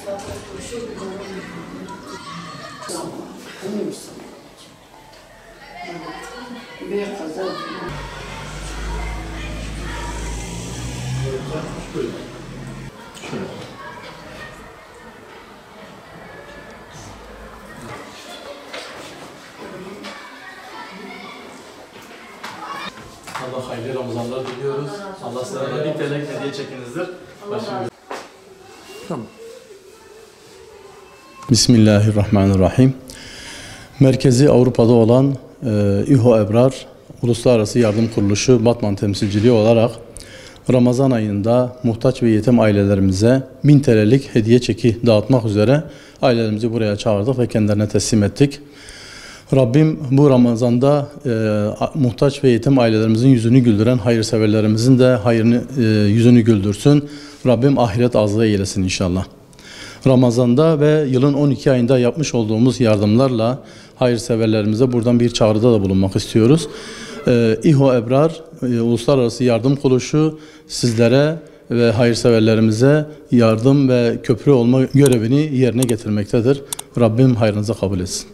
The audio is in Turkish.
Bir kazan. Allah hayırlı Ramazanlar diliyoruz. Allah size bir TL hediye çekinizdir. Tamam. Bismillahirrahmanirrahim. Merkezi Avrupa'da olan İHO Ebrar Uluslararası Yardım Kuruluşu Batman temsilciliği olarak Ramazan ayında muhtaç ve yetim ailelerimize 1000 TL'lik hediye çeki dağıtmak üzere ailelerimizi buraya çağırdık ve kendilerine teslim ettik. Rabbim bu Ramazan'da muhtaç ve yetim ailelerimizin yüzünü güldüren hayırseverlerimizin de yüzünü güldürsün. Rabbim ahiret azlığı eylesin inşallah. Ramazan'da ve yılın 12 ayında yapmış olduğumuz yardımlarla hayırseverlerimize buradan bir çağrıda da bulunmak istiyoruz. İHO Ebrar Uluslararası Yardım Kuruluşu sizlere ve hayırseverlerimize yardım ve köprü olma görevini yerine getirmektedir. Rabbim hayrınıza kabul etsin.